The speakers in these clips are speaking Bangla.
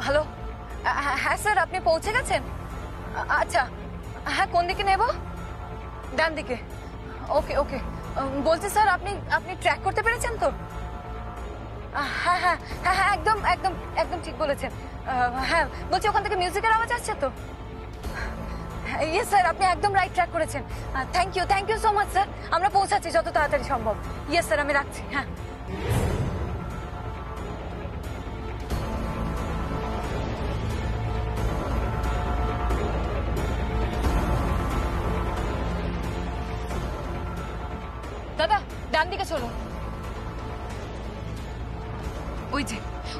হ্যালো, হ্যাঁ স্যার, আপনি পৌঁছে গেছেন? আচ্ছা, হ্যাঁ কোন দিকে নেব? ডান দিকে। ওকে ওকে। বলছি স্যার, আপনি আপনি ট্র্যাক করতে পেরেছেন তো? হ্যাঁ হ্যাঁ হ্যাঁ হ্যাঁ, একদম একদম একদম ঠিক বলেছেন। হ্যাঁ বলছি, ওখান থেকে মিউজিকের আওয়াজ আসছে তো? ইয়েস স্যার, আপনি একদম রাইট ট্র্যাক করেছেন। Thank you so much sir. আমরা পৌঁছাচ্ছি যত তাড়াতাড়ি সম্ভব। ইয়েস স্যার, আমি রাখছি। হ্যাঁ দাদা, ডান দিকে চলুন।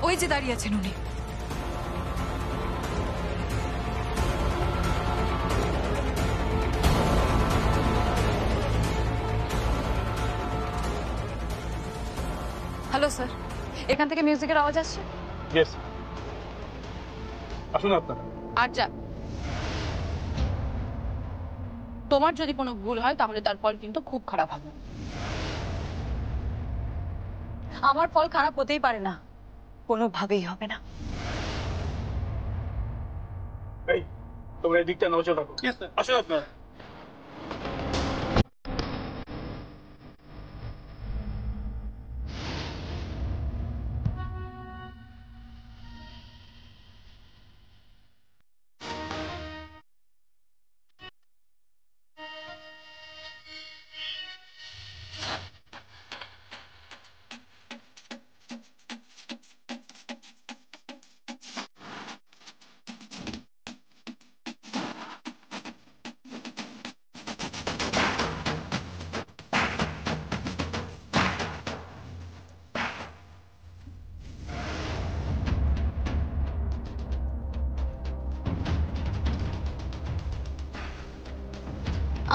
ওই যে দাঁড়িয়ে আছেন উনি। হ্যালো স্যার, এখান থেকে মিউজিকের আওয়াজ আসছে। ইয়েস, আসুন আপনারা। আচ্ছা, তোমার যদি কোনো ভুল হয় তাহলে তার ফল কিন্তু খুব খারাপ হবে। আমার ফল খারাপ হতেই পারে না, কোনোভাবেই হবে না। এই, তোমরা এই দিকটা নজর রাখো। আসুন আপনারা।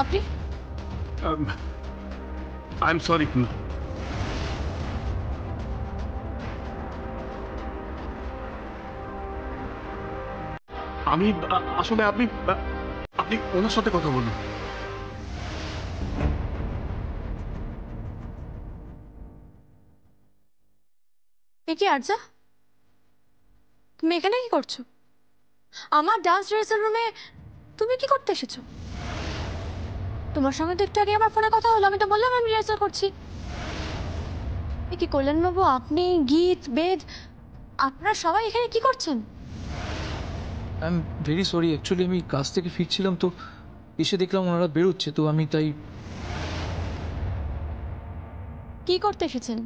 আপনি আই এম সরি। আমি আসলে আপনি ওনার সাথে কথা বলুন। এ কি আরজা, তুমি এখানে কি করছো? আমার ডান্স রিহার্সাল রুমে তুমি কি করতে এসেছো? তোমার সঙ্গে তো একটু আগে আমার ফোনে কথা হলো, আমি তো বললাম আমি রিহার্সাল করছি। এ কি কল্যাণবাবু, আপনি, গীত, বেদ, আপনারা সবাই এখানে কি করছেন? I am very sorry, actually আমি কাজ থেকে ফিরছিলাম তো এসে দেখলাম ওনারা বেরোচ্ছে, তো আমি তাই। কি করতে এসেছেন?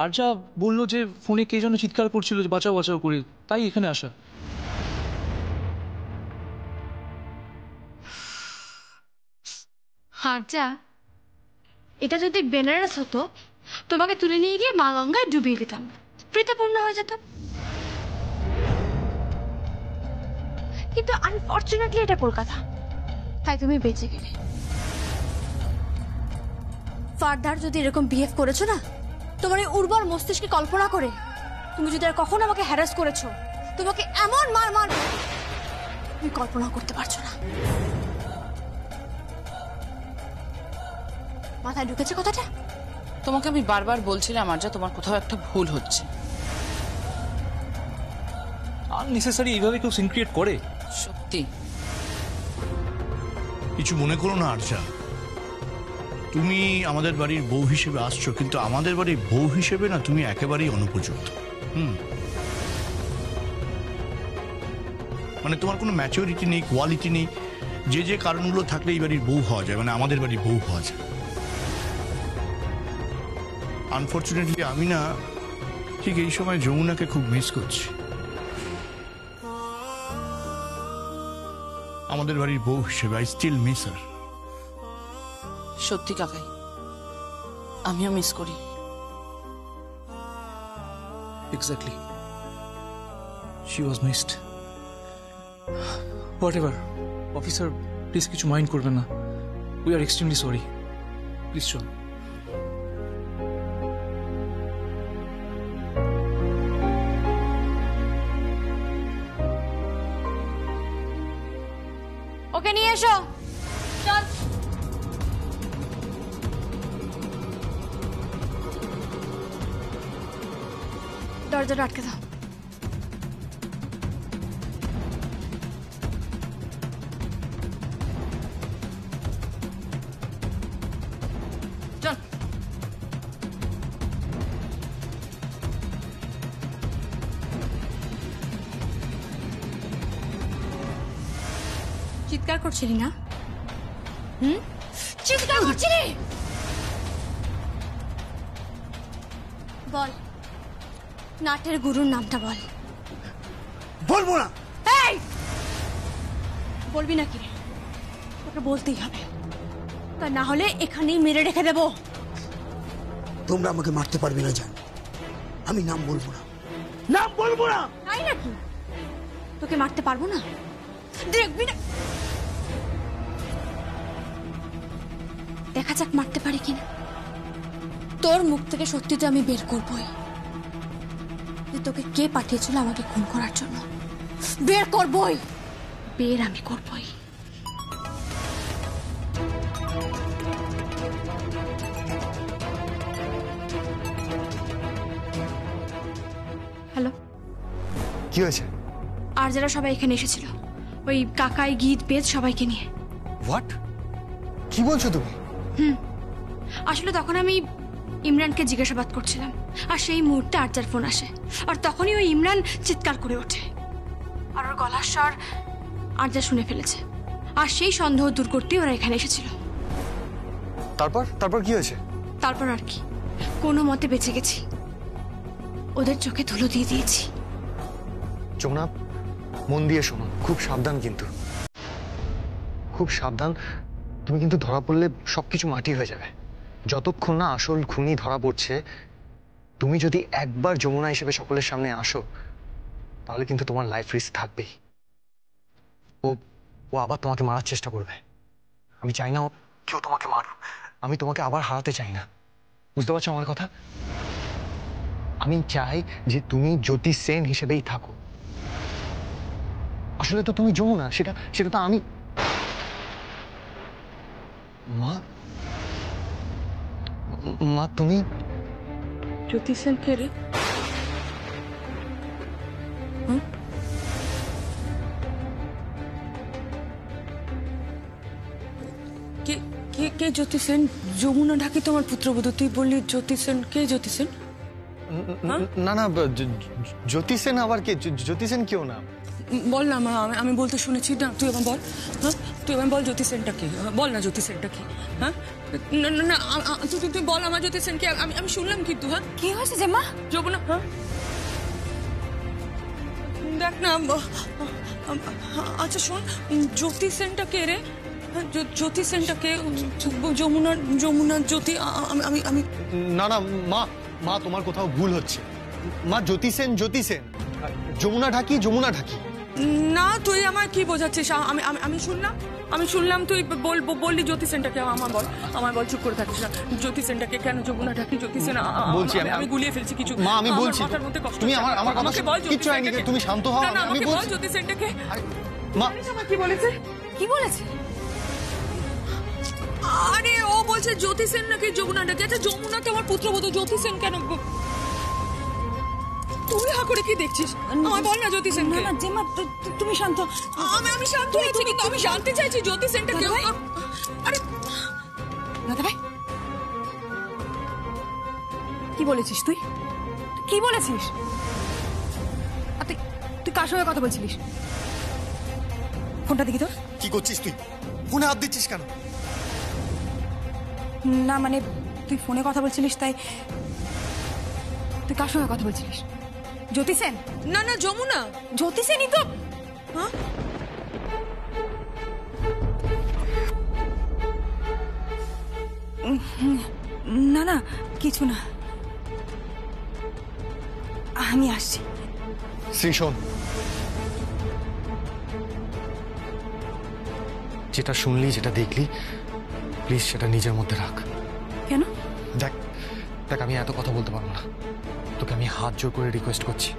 আরজা বললো যে ফোনে কে যেন চিৎকার করছিল যে বাঁচাও বাঁচাও করে, তাই এখানে আসা। আরজা, এটা যদি বেনারস হতো তোমাকে তুলে নিয়ে গিয়ে মা গঙ্গায় ডুবিয়ে দিতাম, প্রীতপূর্ণ হয়ে যেত। কিন্তু আনফর্চুনেটলি এটা কলকাতা, তাই তুমি বেঁচে গেলে। ফার্দার যদি এরকম বিহেভ করেছো না, তোমার এই উর্বর মস্তিষ্কে কল্পনা করে তুমি যদি আর কখনো আমাকে হ্যারাস করেছো, তোমাকে এমন মার তুমি কল্পনা করতে পারছো না। মাথায় ঢুকেছে কথাটা? তোমাকে আমি বারবার বলছিলাম আরজা, তোমার কোথাও একটা ভুল হচ্ছে। আননেসেসারি এইভাবে কেউ সিন ক্রিয়েট করে? সত্যি কিছু মনে করো না আরজা, তুমি আমাদের বাড়ির বউ হিসেবে আসছো, কিন্তু আমাদের বাড়ির বউ হিসেবে না তুমি একেবারেই অনুপযুক্ত। মানে তোমার কোনো ম্যাচুরিটি নেই, কোয়ালিটি নেই। যে কারণগুলো থাকলে এই বাড়ির বউ হওয়া যায়, মানে আমাদের বাড়ির বউ হওয়া যায়। আনফর্চুনেটলি আমি না ঠিক এই সময় যমুনাকে খুব মিস করছি। আমাদের বাড়ির বউ হিসেবে আই স্টিল মিস হার। সত্যি কাকাই, আমিও মিস করি। Exactly, she was missed. What ever, officer please কিছু মাইন্ড করবেন না, we are extremely sorry. Please চল। ওকে নিয়ে এসো। চল। দরজাটা আটকে দাও। চিৎকার করছিলি না? চিৎকার করছিলি? বল, নাটের গুরুর নামটা বল। বলবো না। এই, বলবি নাকি? তোকে বলতেই হবে, তা না হলে এখানেই মেরে রেখে দেবো। তোমরা আমাকে মারতে পারবে না জান, আমি নাম বলবো না, নাম বলবো না। তাই নাকি? তোকে মারতে পারবো না? দেখবি না, দেখা যাক মারতে পারি কিনা। তোর মুখ থেকে সত্যি তো আমি বের করবই, যে তোকে কে পাঠিয়েছিল আমাকে খুন করার জন্য। বের করবই, বের আমি করবই। হ্যালো, কি হয়েছে? আর যারা সবাই এখানে এসেছিল, ওই কাকাই, গীত, বেদ সবাইকে নিয়ে। হোয়াট? কি বলছো তুমি? আসলে তখন আমি ইমরানকে জিজ্ঞাসাবাদ করছিলাম, আর সেই মুহূর্তে আরজার ফোন আসে, আর তখনই ওই ইমরান চিৎকার করে ওঠে, আর ওর গলার স্বর আরজা শুনে ফেলেছে, আর সেই সন্দেহ দূর করতেই ওরা এখানে এসেছিল। তারপর কি হয়েছে? তারপর আর কি, কোনো মতে বেঁচে গেছি, ওদের চোখে ধুলো দিয়ে দিয়েছি। যমুনা, মন দিয়ে শোনো, খুব সাবধান কিন্তু, খুব সাবধান। তুমি কিন্তু ধরা পড়লে সবকিছু মাটি হয়ে যাবে। যতক্ষণ না আসল খুনি ধরা পড়ছে, তুমি যদি একবার যমুনা হিসেবে সকলের সামনে আসো, তাহলে কিন্তু তোমার লাইফ রিস্ক থাকবেই। ও আবার তোমাকে মারার চেষ্টা করবে। আমি চাই না কেউ তোমাকে মারুক, আমি তোমাকে আবার হারাতে চাই না। বুঝতে পারছো আমার কথা? আমি চাই যে তুমি জ্যোতি সেন হিসেবেই থাকো। আসলে তো তুমি যমুনা, সেটা তো আমি। মা তুমি জ্যোতি সেন কে রে? কে জ্যোতি সেন? যমুনা ঢাকি তোমার পুত্রবধূ, তুই বললি জ্যোতি সেন। কে জ্যোতি সেন? না, জ্যোতি সেন আবার কে? জ্যোতি সেন কেউ না। বল না, আমি বলতে শুনেছি না, তুই আমার বল। হ্যাঁ, তুই আমার বল জ্যোতি সেনটা কে? বল না জ্যোতি সেনটা কে? হ্যাঁ, না তুই বল আমার জ্যোতি সেন কে? আমি শুনলাম কিন্তু। হ্যাঁ, কি হয়েছে যে মা? যমুনা, হ্যাঁ দেখ না। আচ্ছা শোন, জ্যোতি সেনটা কে রে? জ্যোতি সেনটা কে? যমুনা জ্যোতি। আমি না মা তোমার কোথাও ভুল হচ্ছে। মা, জ্যোতি সেন যমুনা ঢাকি। না, তুই আমার কি বোঝাচ্ছিস? আমি শুনলাম তুই বললি জ্যোতি সেনটাকে। আমার বল, চুপ করে থাকিস না। জ্যোতি সেনটাকে কেন? যমুনা ঢাকি, জ্যোতি সেন। বলছি আমি গুলিয়ে ফেলছি কিছু। মা, আমি বলছি তুমি আমার আমাকে বল কিচ্ছু হয়নি, তুমি শান্ত হও। আমি বলছি জ্যোতি সেনটাকে। মা, কি বলেছে? কি বলেছে? আরে ও বলছে জ্যোতি সেন নাকি যমুনা ঢাকি। আচ্ছা যমুনা তো আমার পুত্রবধূ, জ্যোতি সেন কেন? তুই হা করে কি দেখছিস? আমার বল না জ্যোতি সেন। না জেমা, তুমি শান্ত। আমি শান্ত হয়েছি, কিন্তু আমি জানতে চাইছি জ্যোতি সেনটা কেউ। আরে দাদা ভাই, কি বলেছিস তুই? কি বলেছিস? আর তুই কার সঙ্গে কথা বলছিলিস? ফোনটা দেখি তো। কি করছিস তুই? ফোনে হাত দিচ্ছিস কেন? না মানে তুই ফোনে কথা বলছিলিস, তাই। তুই কার সঙ্গে কথা বলছিলিস? জ্যোতি সেন? না যমুনা। জ্যোতি সেনই তো। হ্যাঁ, না কিছু না, আমি আসছি। শ্রী, শোন, যেটা শুনলি, যেটা দেখলি, প্লিজ সেটা নিজের মধ্যে রাখ। কেন? দেখ আমি এত কথা বলতে পারবো না, তোকে আমি হাত জোর করে রিকোয়েস্ট করছি।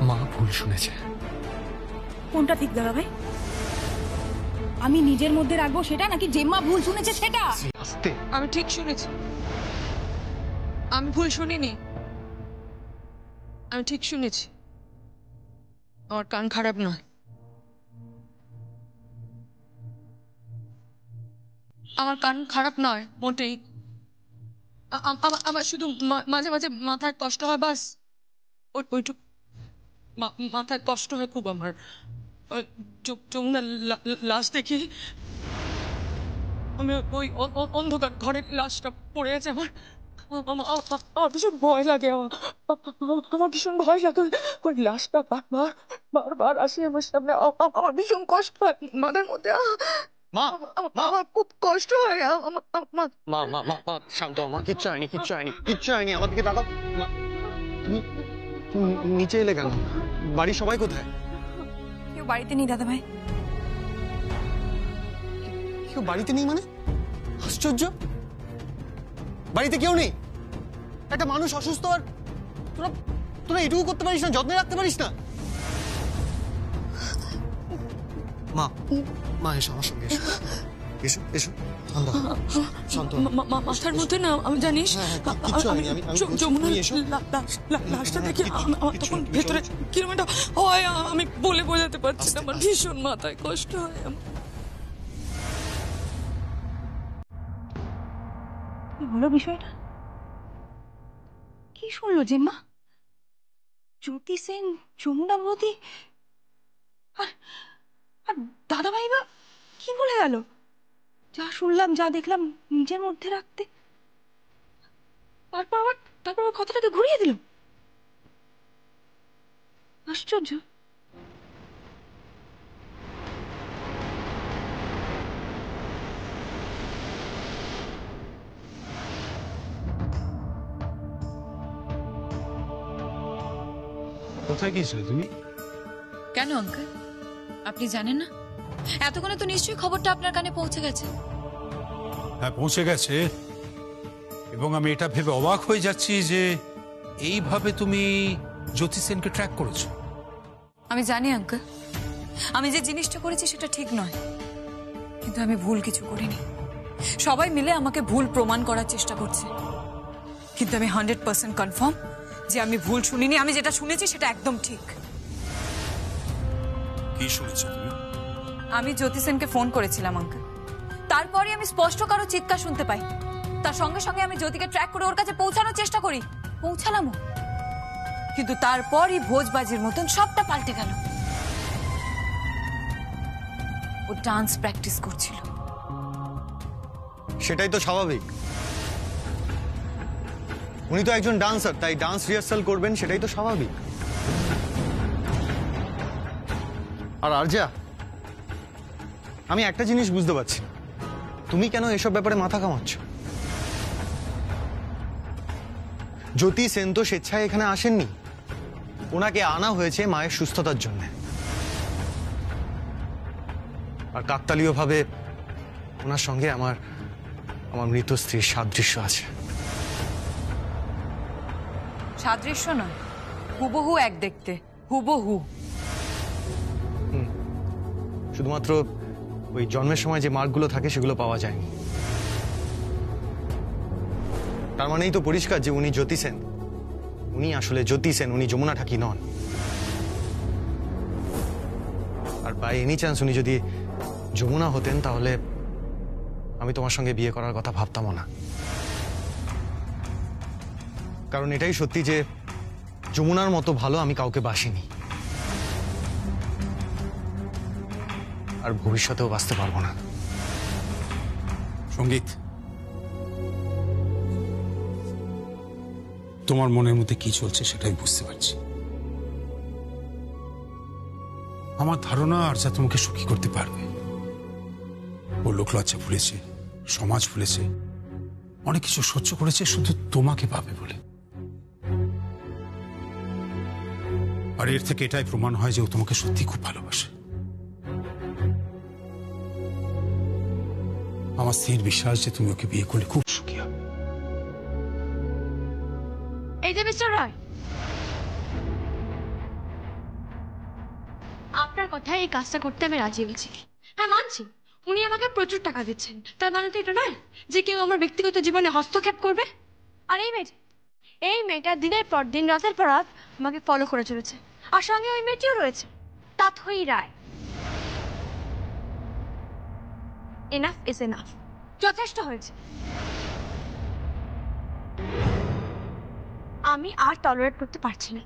মা ভুল শুনেছে। কোনটা ঠিক দাদা ভাই? আমি নিজের মধ্যে রাখবো সেটা, নাকি জেম্মা ভুল শুনেছে সেটা? আস্তে। আমি ঠিক শুনেছি, আমি ভুল শুনিনি। আমি ঠিক শুনেছি, আমার কান খারাপ নয়। আমার কান খারাপ নয় মোটেই। আমার শুধু মাঝে মাঝে মাথায় কষ্ট হয়, বাস ওইটুক। মাথায় কষ্ট হয় খুব আমার। যমুনা লাশ দেখি আমি ওই অন্ধকার ঘরের লাশটা পড়ে আছে আমার আমার ভীষণ ভয় লাগে আমার ভীষণ ভয় লাগে ওই লাশটা বারবার বারবার আসে আমার সামনে আমার ভীষণ কষ্ট হয় মাথার মধ্যে মা আমার খুব কষ্ট হয় মা মা মা মা শান্ত হও, মা কিচ্ছু হয়নি কিচ্ছু হয়নি কিচ্ছু হয়নি আমার দিকে তাকাও মা, তুমি তুমি নিচে এলে কেন? বাড়ির সবাই কোথায়? কেউ বাড়িতে নেই দাদা ভাই। কেউ বাড়িতে নেই মানে? আশ্চর্য, বাড়িতে কেউ নেই? একটা মানুষ অসুস্থ আর তোরা তোরা এটুকু করতে পারিস না, যত্নে রাখতে পারিস না? মা মা এসো আমার সঙ্গে এসো এসো এসো শান্ত হও, শান্ত হও। মাথার মধ্যে না আমি জানিস কিচ্ছু হয়নি, আমি যমুনার তুমি এসো। লাশটা দেখি আমার তখন ভেতরে কিরকম একটা হয় আমি বলে বোঝাতে পারছি না আমার ভীষণ মাথায় কষ্ট হয় আমার। কি হলো বিষয়টা? কি শুনলো জেম্মা? জ্যোতি সেন, যমুনা বৌদি আর আর দাদা ভাই বা কি বলে গেল? যা শুনলাম যা দেখলাম নিজের মধ্যে রাখতে, তারপর আবার কথাটাকে ঘুরিয়ে দিল। আশ্চর্য। কোথায় গিয়েছিলে তুমি? কেন আঙ্কেল, আপনি জানেন না? এতক্ষণে তো নিশ্চয়ই খবরটা আপনার কানে পৌঁছে গেছে। হ্যাঁ পৌঁছে গেছে, এবং আমি এটা ভেবে অবাক হয়ে যাচ্ছি যে এইভাবে তুমি জ্যোতি সেনকে ট্র্যাক করেছো। আমি জানি আঙ্কেল, আমি যে জিনিসটা করেছি সেটা ঠিক নয়, কিন্তু আমি ভুল কিছু করিনি। সবাই মিলে আমাকে ভুল প্রমাণ করার চেষ্টা করছে, কিন্তু আমি 100% কনফার্ম যে আমি ভুল শুনিনি। আমি যেটা শুনেছি সেটা একদম ঠিক। কি শুনেছো তুমি? আমি জ্যোতি সেনকে ফোন করেছিলাম আঙ্কেল, তারপরে আমি স্পষ্ট কারো চিৎকার শুনতে পাই। তার সঙ্গে সঙ্গে আমি জ্যোতিকে ট্র্যাক করে ওর কাছে পৌঁছানোর চেষ্টা করি, পৌঁছালামও। কিন্তু তারপরই ভোজবাজির মতন সবটা পাল্টে গেল। ও ডান্স প্র্যাকটিস করছিল। সেটাই তো স্বাভাবিক, উনি তো একজন ডান্সার, তাই ডান্স রিহার্সাল করবেন, সেটাই তো স্বাভাবিক। আর আরজা, আমি একটা জিনিস বুঝতে পারছি না, তুমি কেন এসব ব্যাপারে মাথা কামাচ্ছ? জ্যোতি সেন তো স্বেচ্ছায় এখানে আসেননি, ওনাকে আনা হয়েছে মায়ের সুস্থতার জন্য। আর কাকতালীয়ভাবে ওনার সঙ্গে আমার মৃত স্ত্রীর সাদৃশ্য আছে। সাদৃশ্য নয়, হুবহু এক দেখতে, হুবহু। শুধুমাত্র ওই জন্মের সময় যে মার্কগুলো থাকে সেগুলো পাওয়া যায়নি। তার মানেই তো পরিষ্কার যে উনি জ্যোতি সেন, উনি আসলে জ্যোতি সেন, উনি যমুনা ঠাকি নন। আর বাই এনি চান্স উনি যদি যমুনা হতেন তাহলে আমি তোমার সঙ্গে বিয়ে করার কথা ভাবতামও না। কারণ এটাই সত্যি যে যমুনার মতো ভালো আমি কাউকে বাসিনি, আর ভবিষ্যতেও বাঁচতে পারবো না। সঙ্গীত, তোমার মনের মধ্যে কি চলছে সেটাই বুঝতে পারছি। আমার ধারণা আরজা তোমাকে সুখী করতে পারবে। ও লোকলজ্জা ভুলেছে, সমাজ ভুলেছে, অনেক কিছু সহ্য করেছে শুধু তোমাকে পাবে বলে। আর এর থেকে এটাই প্রমাণ হয় যে ও তোমাকে সত্যি খুব ভালোবাসে। আমার স্থির বিশ্বাস যে তুমি ওকে বিয়ে করলে খুব সুখী হবে। এই যে মিস্টার রায়, আপনার কথায় এই কাজটা করতে আমি রাজি হয়েছি। হ্যাঁ মানছি, উনি আমাকে প্রচুর টাকা দিচ্ছেন, তার মানে তো এটা নয় যে কেউ আমার ব্যক্তিগত জীবনে হস্তক্ষেপ করবে। আর এই মেয়েটা দিনের পর দিন রাতের পর রাত আমাকে ফলো করে চলেছে, আর সঙ্গে ওই মেয়েটিও রয়েছে, তাথই রায়। এনাফ ইজ এনাফ, যথেষ্ট হয়েছে। আমি আর টলারেট করতে পারছি না।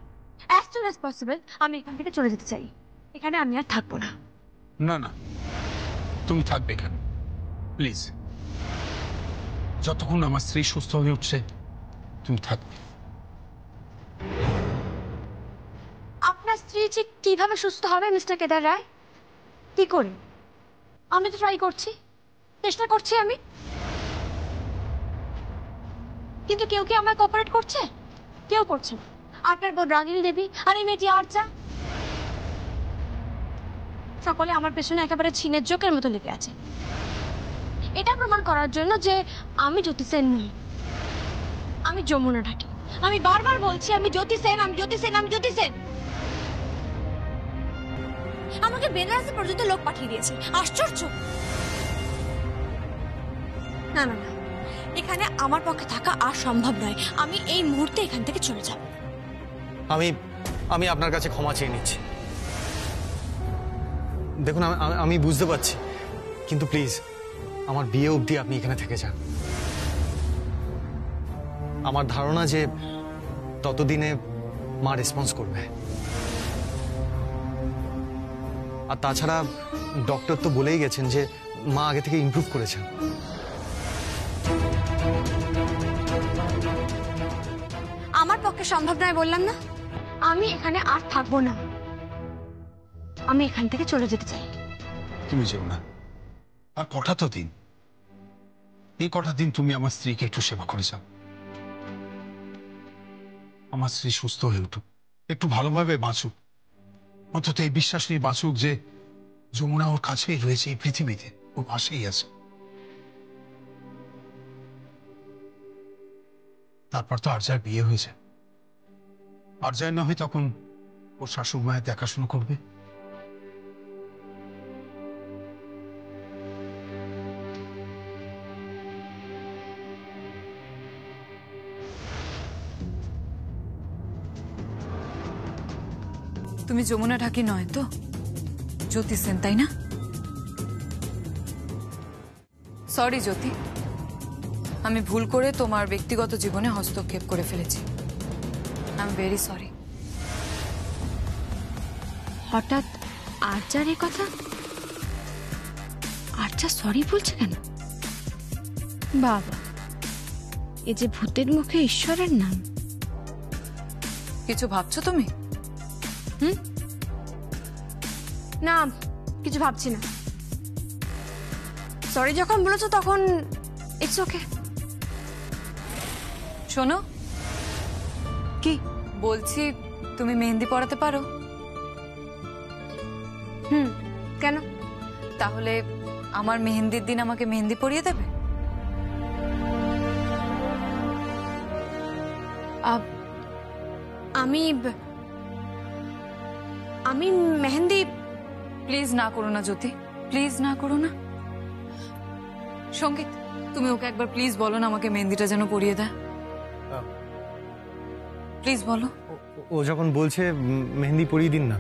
অ্যাজ সুন অ্যাজ পসিবল আমি এখান থেকে চলে যেতে চাই। এখানে আমি আর থাকবো না। না না, তুমি থাকবে এখানে প্লিজ। যতক্ষণ আমার স্ত্রী সুস্থ হয়ে উঠছে তুমি থাকবে। আপনার স্ত্রী যে কিভাবে সুস্থ হবে মিস্টার কেদার রায়? কি করে? আমি তো ট্রাই করছি, চেষ্টা করছি আমি, কিন্তু কেউ কি আমায় কোঅপারেট করছে? কেউ করছে না। আপনার বোন রাগিনী দেবী আর এই মেয়েটি আর্চা, সকলে আমার পেছনে একেবারে ছিনের জোকের মতো লেগে আছে, এটা প্রমাণ করার জন্য যে আমি জ্যোতি সেন নই, আমি যমুনা ঢাকি। আমি বারবার বলছি আমি জ্যোতি সেন, আমি জ্যোতি সেন, আমি জ্যোতি সেন। আমাকে বেনারসে পর্যন্ত লোক পাঠিয়ে দিয়েছে। আশ্চর্য। না না না, এখানে আমার পক্ষে থাকা আর সম্ভব নয়। আমি এই মুহূর্তে এখান থেকে চলে যাব। আমি আপনার কাছে ক্ষমা চেয়ে নিচ্ছি। দেখুন আমি বুঝতে পারছি, কিন্তু প্লিজ আমার বিয়ে অবধি আপনি এখানে থেকে যান। আমার ধারণা যে ততদিনে মা রেসপন্স করবে। আর তাছাড়া ডক্টর তো বলেই গেছেন যে মা আগে থেকে ইমপ্রুভ করেছেন। আমার পক্ষে সম্ভব নয় বললাম না? আমি এখানে আর থাকবো না, আমি এখান থেকে চলে যেতে চাই। তুমি যেও না, আর কটা তো দিন, এই কটা দিন তুমি আমার স্ত্রীকে একটু সেবা করে যাও। আমার স্ত্রী সুস্থ হয়ে উঠুক, একটু ভালোভাবে বাঁচুক, অন্তত এই বিশ্বাস নিয়ে বাঁচুক যে যমুনা ওর কাছেই রয়েছে, এই পৃথিবীতে ও পাশেই আছে। তারপর তো আর্যার বিয়ে হয়েছে, আর্যার না হয় তখন ওর শাশুড় মায়ের দেখাশোনা করবে। তুমি যমুনা ঢাকি নয় তো, জ্যোতি সেন, তাই না? সরি জ্যোতি, আমি ভুল করে তোমার ব্যক্তিগত জীবনে হস্তক্ষেপ করে ফেলেছি। I am very sorry. হঠাৎ আর্চার এই কথা? আর্চা সরি বলছে কেন? বাবা, এ যে ভূতের মুখে ঈশ্বরের নাম। কিছু ভাবছো তুমি? না, কিছু ভাবছি না। সরি যখন বলেছো তখন ইটস ওকে। শোনো, কি বলছি, তুমি মেহেন্দি পরাতে পারো? কেন? তাহলে আমার মেহেন্দির দিন আমাকে মেহেন্দি পরিয়ে দেবে? আমি মেহেন্দি? প্লিজ না করো না জ্যোতি, প্লিজ না করো না। সঙ্গীত, তুমি ওকে একবার প্লিজ বলো না আমাকে মেহেন্দিটা যেন পরিয়ে দেয়। প্লিজ বলো। ও যখন বলছে মেহেন্দি পরিয়ে দিন না।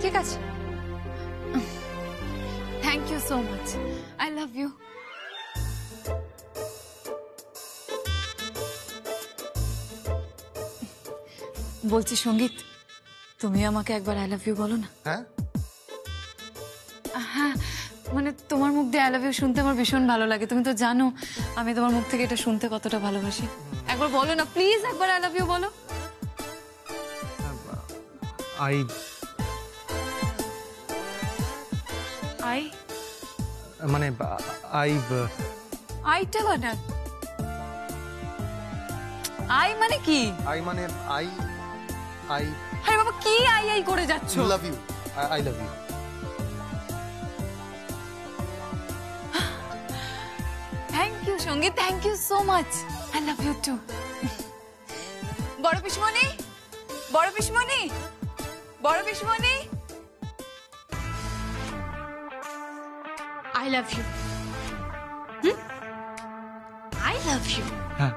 ঠিক আছে, thank you so much, I love you. বলছি সঙ্গীত, তুমি আমাকে একবার আই লাভ ইউ বলো না। হ্যাঁ হ্যাঁ, মানে তোমার মুখ দিয়ে আই লাভ ইউ শুনতে আমার ভীষণ ভালো লাগে। তুমি তো জানো আমি তোমার মুখ থেকে এটা শুনতে কতটা ভালোবাসি। একবার বলো না প্লিজ, একবার আই লাভ ইউ বলো। আই আই মানে আইটা বানা, আই মানে কি? আই মানে আই আরে বাবা, কি আই আই করে যাচ্ছ? Love you, I love you. Thank you Sangeet, thank you so much, I love you too. বড় পিসমণি, বড় পিসমণি, বড় পিসমণি, I love you. I love you. হ্যাঁ,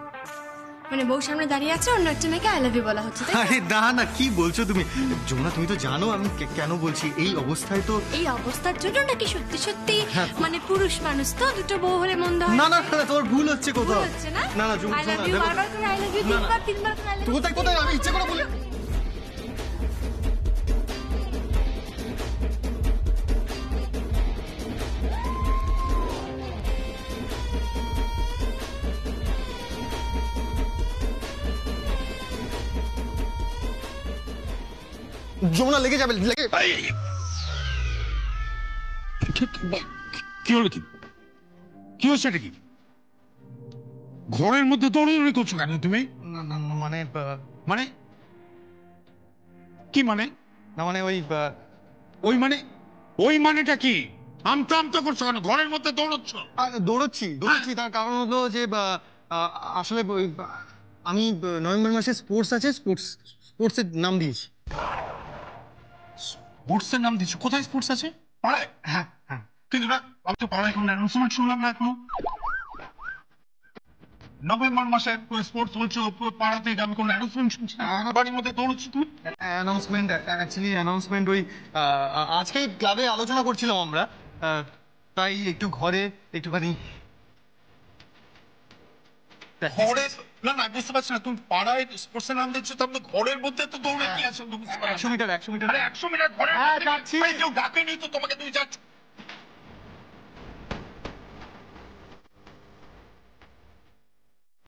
মানে বউ সামনে দাঁড়িয়ে আছে, অন্য একটা মেয়েকে আই লাভ ইউ বলা হচ্ছে, তাই তো? আরে না না, কি বলছো তুমি? যমুনা, তুমি তো জানো আমি কেন বলছি। এই অবস্থায় তো এই অবস্থার জন্য নাকি সত্যি সত্যি মানে পুরুষ মানুষ তো দুটো বউ হলে মন্দ হয় না না না, তোমার ভুল হচ্ছে ভুল কোথাও। হচ্ছে না? না না, আই লাভ ইউ বারবার করে আই লাভ ইউ তিনবার করে আই লাভ ইউ। কোথায় কোথায় আমি ইচ্ছে করে বলি। যমুনা লেগে যাবে, লেগে। কি হলো? কি হচ্ছে? এটা কি ঘরের মধ্যে দৌড়াদৌড়ি করছো কেন তুমি? না না না, মানে মানে কি মানে? না মানে ওই মানে ওই মানেটা কি? আমতা আমতা করছো কেন? ঘরের মধ্যে দৌড়চ্ছ? দৌড়চ্ছি তার কারণ হলো যে আসলে আমি নভেম্বর মাসে স্পোর্টস আছে, স্পোর্টসের নাম দিয়েছি। স্পোর্টসের নাম দিচ্ছ? কোথায় স্পোর্টস আছে? পাড়ায়? হ্যাঁ হ্যাঁ। কিন্তু না, আমি তো পাড়ায় কোনো অ্যানাউন্সমেন্ট শুনলাম না এখনো। নভেম্বর মাসে স্পোর্টস বলছো, পাড়াতে আমি কোনো অ্যানাউন্সমেন্ট শুনছি না। আমার বাড়ির মধ্যে দৌড়চ্ছি তুমি? অ্যানাউন্সমেন্ট ওই আজকেই ক্লাবে আলোচনা করছিলাম আমরা, তাই একটু ঘরে একটুখানি। ঘরে? না না, বুঝতে পারছি না, তুমি পাড়ায় স্পোর্টসের নাম দিচ্ছ, তার মধ্যে ঘরের মধ্যে তো দৌড়ে কি আছে? 100 মিটার 100 মিটার। 100 মিটার ঘরে? হ্যাঁ, যাচ্ছি। কেউ ডাকেনি তো তোমাকে, তুমি যাচ্ছ?